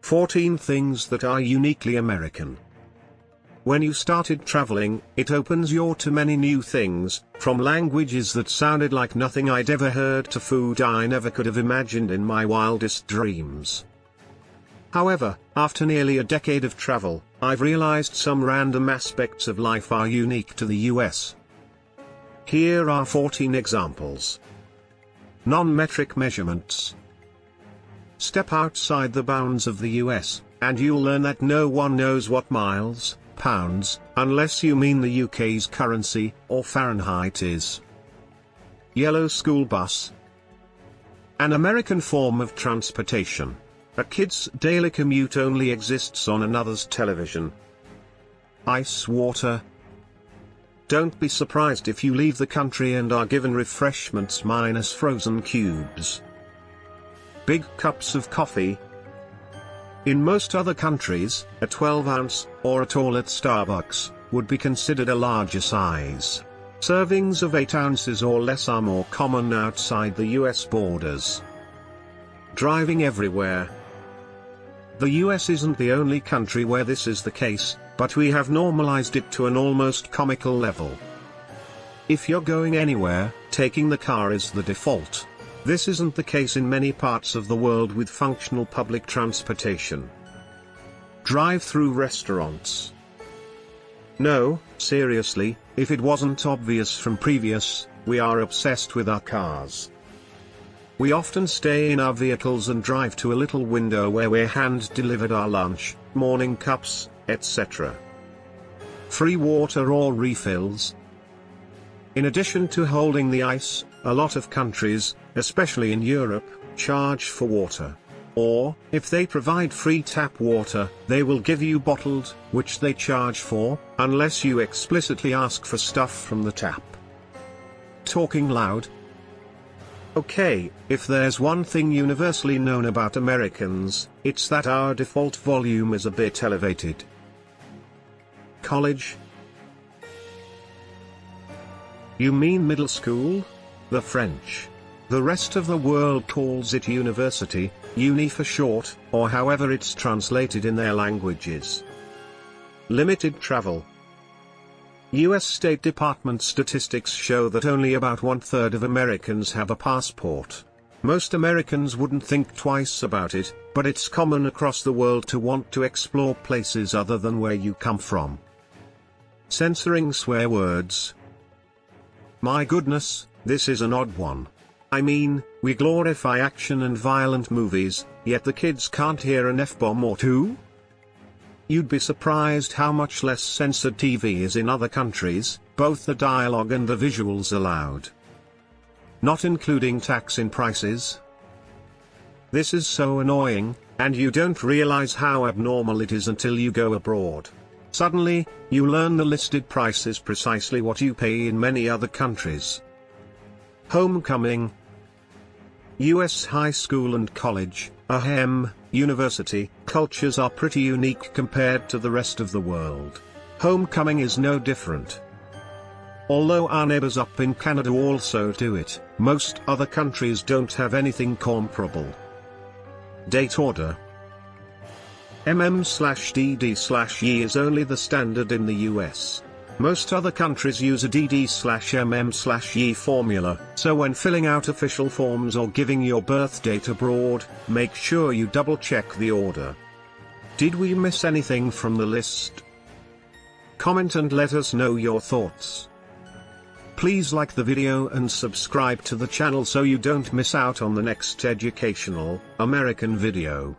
14 things that are uniquely American. When you started traveling, it opens you to many new things, from languages that sounded like nothing I'd ever heard to food I never could have imagined in my wildest dreams. However, after nearly a decade of travel, I've realized some random aspects of life are unique to the US. Here are 14 examples. Non-metric measurements. Step outside the bounds of the US, and you'll learn that no one knows what miles, pounds, unless you mean the UK's currency, or Fahrenheit is. Yellow school bus. An American form of transportation. A kid's daily commute only exists on another's television. Ice water. Don't be surprised if you leave the country and are given refreshments minus frozen cubes. Big cups of coffee. In most other countries, a 12-ounce, or a tall at Starbucks, would be considered a larger size. Servings of 8 ounces or less are more common outside the US borders. Driving everywhere. The US isn't the only country where this is the case, but we have normalized it to an almost comical level. If you're going anywhere, taking the car is the default. This isn't the case in many parts of the world with functional public transportation. Drive-through restaurants. No, seriously, if it wasn't obvious from previous, we are obsessed with our cars. We often stay in our vehicles and drive to a little window where we're hand-delivered our lunch, morning cups, etc. Free water or refills. In addition to holding the ice, a lot of countries, especially in Europe, charge for water. Or, if they provide free tap water, they will give you bottled, which they charge for, unless you explicitly ask for stuff from the tap. Talking loud. Okay, if there's one thing universally known about Americans, it's that our default volume is a bit elevated. College. You mean middle school? The French. The rest of the world calls it university, uni for short, or however it's translated in their languages. Limited travel. US State Department statistics show that only about 1/3 of Americans have a passport. Most Americans wouldn't think twice about it, but it's common across the world to want to explore places other than where you come from. Censoring swear words. My goodness, this is an odd one. I mean, we glorify action and violent movies, yet the kids can't hear an F-bomb or two? You'd be surprised how much less censored TV is in other countries, both the dialogue and the visuals allowed. Not including tax in prices. This is so annoying, and you don't realize how abnormal it is until you go abroad. Suddenly, you learn the listed price is precisely what you pay in many other countries. Homecoming. US high school and college, ahem, university, cultures are pretty unique compared to the rest of the world. Homecoming is no different. Although our neighbors up in Canada also do it, most other countries don't have anything comparable. Date order. MM/DD/E is only the standard in the US. Most other countries use a DD/MM/E formula, so when filling out official forms or giving your birth date abroad, make sure you double-check the order. Did we miss anything from the list? Comment and let us know your thoughts. Please like the video and subscribe to the channel so you don't miss out on the next educational, American video.